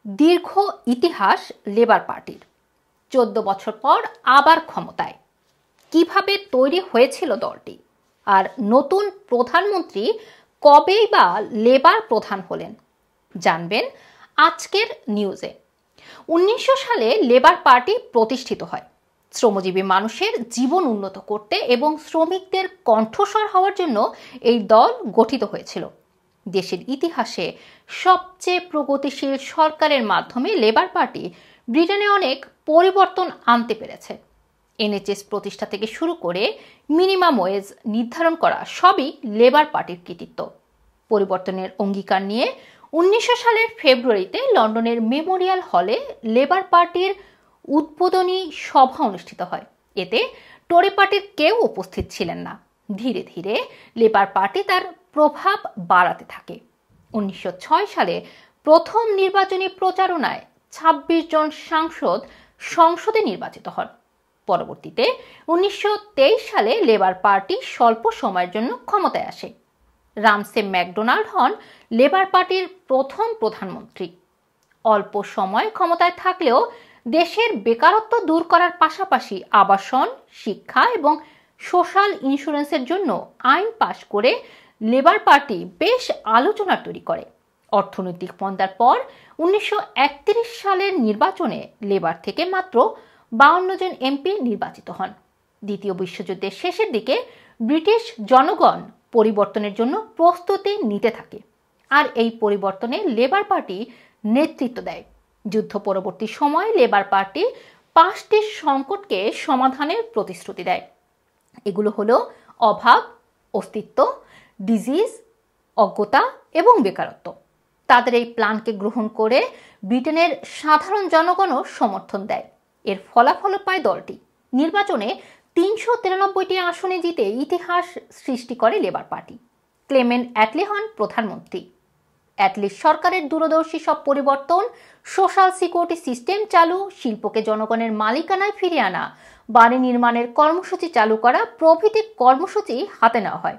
দীর্ঘ ইতিহাস লেবার পার্টির। 14 বছর পর আবার ক্ষমতায়। কিভাবে তৈরি হয়েছিল দলটি, আর নতুন প্রধানমন্ত্রী কবেই বা লেবার প্রধান হলেন, জানবেন আজকের নিউজে। 1900 সালে লেবার পার্টি প্রতিষ্ঠিত হয় শ্রমজীবী মানুষের জীবন উন্নত করতে এবং শ্রমিকদের কণ্ঠস্বর হওয়ার জন্য এই দল গঠিত হয়েছিল। দেশের ইতিহাসে সবচেয়ে প্রগতিশীল সরকারের মাধ্যমে লেবার পার্টি ব্রিটেনে অনেক পরিবর্তন আনতে পেরেছে। এনএচএস প্রতিষ্ঠা থেকে শুরু করে মিনিমাম ওয়েজ নির্ধারণ করা সবই লেবার পার্টির কৃতিত্ব। পরিবর্তনের অঙ্গীকার নিয়ে 1900 সালের ফেব্রুয়ারিতে লন্ডনের মেমোরিয়াল হলে লেবার পার্টির উদ্বোধনী সভা অনুষ্ঠিত হয়। এতে টরি পার্টির কেউ উপস্থিত ছিলেন না। ধীরে ধীরে লেবার পার্টি তার প্রভাব বাড়াতে থাকে। 1906 সালে প্রথম নির্বাচনী প্রচারণায় 26 জন সাংসদ সংসদে নির্বাচিত হন। পরবর্তীতে 1923 সালে লেবার পার্টি স্বল্প সময়ের জন্য ক্ষমতায় আসে। রামসে ম্যাকডোনাল্ড হন লেবার পার্টির প্রথম প্রধানমন্ত্রী। অল্প সময় ক্ষমতায় থাকলেও দেশের বেকারত্ব দূর করার পাশাপাশি আবাসন, শিক্ষা এবং সোশ্যাল ইন্স্যুরেন্সের জন্য আইন পাশ করে লেবার পার্টি বেশ আলোচনা তৈরি করে। অর্থনৈতিক মন্দার পর 1931 সালের নির্বাচনে লেবার থেকে মাত্র 52 জন এমপি নির্বাচিত হন। দ্বিতীয় বিশ্বযুদ্ধের শেষের দিকে ব্রিটিশ জনগণ পরিবর্তনের জন্য প্রস্তুতি নিতে থাকে, আর এই পরিবর্তনে লেবার পার্টি নেতৃত্ব দেয়। যুদ্ধ পরবর্তী সময়ে লেবার পার্টি 5টি সংকটকে সমাধানের প্রতিশ্রুতি দেয়। এগুলো হলো অভাব, অস্তিত্ব, ডিজিজ, অজ্ঞতা এবং বেকারত্ব। তাদের এই প্ল্যানকে গ্রহণ করে ব্রিটেনের সাধারণ জনগণও সমর্থন দেয়। এর ফলাফল পায় দলটি। নির্বাচনে 393টি আসনে জিতে ইতিহাস সৃষ্টি করে লেবার পার্টি। ক্লেমেন্ট অ্যাটলি হন প্রধানমন্ত্রী। অ্যাটলির সরকারের দূরদর্শী সব পরিবর্তন, সোশ্যাল সিকিউরিটি সিস্টেম চালু, শিল্পকে জনগণের মালিকানায় ফিরিয়ে আনা, বাড়ি নির্মাণের কর্মসূচি চালু করা প্রভৃতি কর্মসূচি হাতে নেওয়া হয়।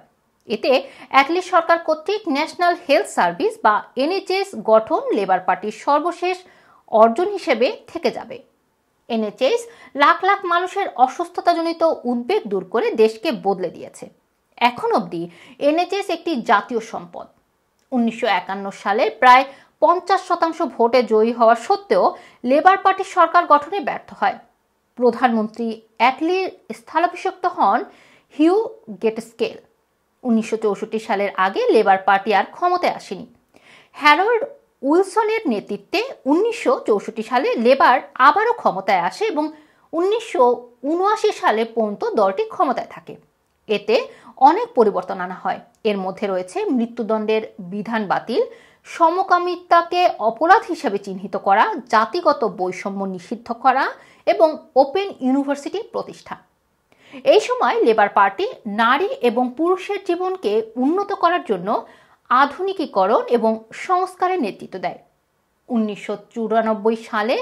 এতে অ্যাটলি সরকার কর্তৃক ন্যাশনাল হেলথ সার্ভিস বা এনএচএস গঠন লেবার পার্টির সর্বশেষ অর্জন হিসেবে থেকে যাবে। এনএচএস লাখ লাখ মানুষের অসুস্থতাজনিত উদ্বেগ দূর করে দেশকে বদলে দিয়েছে। এখন অবধি এনএচএস একটি জাতীয় সম্পদ। 1951 সালে প্রায় 50% ভোটে জয়ী হওয়া সত্ত্বেও লেবার পার্টি সরকার গঠনে ব্যর্থ হয়। প্রধানমন্ত্রী অ্যাটলির স্থলাভিষিক্ত হন হিউ গেটস্কেল। 1964 সালের আগে লেবার পার্টি আর ক্ষমতায় আসেনি। হ্যারল্ড উইলসনের নেতৃত্বে 1964 সালে লেবার আবারও ক্ষমতায় আসে এবং 1979 সালে পর্যন্ত দলটি ক্ষমতায় থাকে। এতে অনেক পরিবর্তন আনা হয়। এর মধ্যে রয়েছে মৃত্যুদণ্ডের বিধান বাতিল, সমকামিতাকে অপরাধ হিসেবে চিহ্নিত করা, জাতিগত বৈষম্য নিষিদ্ধ করা এবং ওপেন ইউনিভার্সিটি প্রতিষ্ঠা। এই সময় লেবার পার্টি নারী এবং পুরুষের জীবনকে উন্নত করার জন্য আধুনিকীকরণ এবং সংস্কারের নেতৃত্ব দেয়। 1994 সালে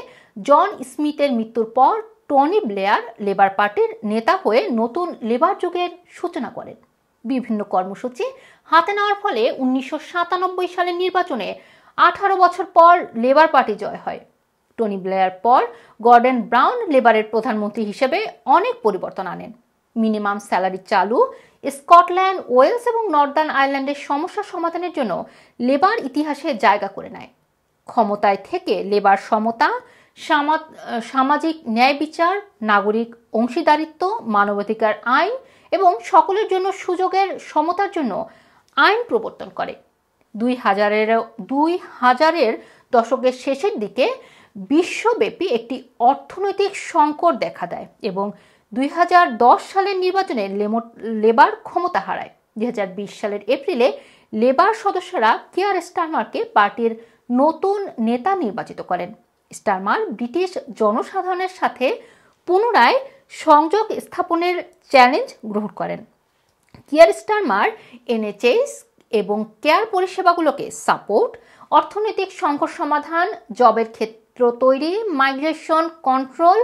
জন স্মিথের মৃত্যুর পর টনি ব্লেয়ার লেবার পার্টির নেতা হয়ে নতুন লেবার যুগের সূচনা করেন। বিভিন্ন কর্মসূচি হাতে নেওয়ার ফলে 1997 সালের নির্বাচনে 18 বছর পর লেবার পার্টি জয় হয়। টনি ব্লেয়ার পর গর্ডন ব্রাউন লেবারের প্রধানমন্ত্রী হিসেবে অনেক পরিবর্তন আনেন। মিনিমাম স্যালারি চালু, স্কটল্যান্ড, ওয়েলস এবং নর্দার্ন আয়ারল্যান্ডের সমস্যা সমাধানের জন্য লেবার ইতিহাসে জায়গা করে নেয়। ক্ষমতায় থেকে লেবার সমতা, সামাজিক ন্যায় বিচার, নাগরিক অংশীদারিত্ব, মানবাধিকার আইন এবং সকলের জন্য সুযোগের সমতার জন্য আইন প্রবর্তন করে। 2000-এর দশকের শেষের দিকে বিশ্বব্যাপী একটি অর্থনৈতিক সংকট দেখা দেয় এবং 2010 সালের নির্বাচনে লেবার ক্ষমতা হারায়। 2020 সালের এপ্রিলে লেবার সদস্যরা কিয়ার স্টারমারকে পার্টির নতুন নেতা নির্বাচিত করেন। স্টারমার ব্রিটিশ জনসাধারণের সাথে পুনরায় সংযোগ স্থাপনের চ্যালেঞ্জ গ্রহণ করেন। কিয়ার স্টারমার এনএচএস এবং কেয়ার পরিষেবাগুলোকে সাপোর্ট, অর্থনৈতিক সংকট সমাধান, জবের ক্ষেত্র তৈরি, মাইগ্রেশন কন্ট্রোল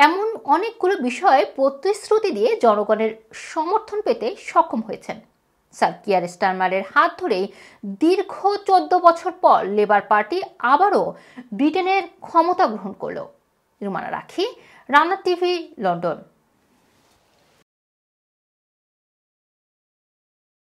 এমন অনেকগুলো বিষয়ে প্রতিশ্রুতি দিয়ে জনগণের সমর্থন পেতে সক্ষম হয়েছেন। স্যার কিয়ার স্টারমারের হাত ধরেই দীর্ঘ 14 বছর পর লেবার পার্টি আবারও ব্রিটেনের ক্ষমতা গ্রহণ করল। রুমানা রাখি, রানা টিভি, লন্ডন।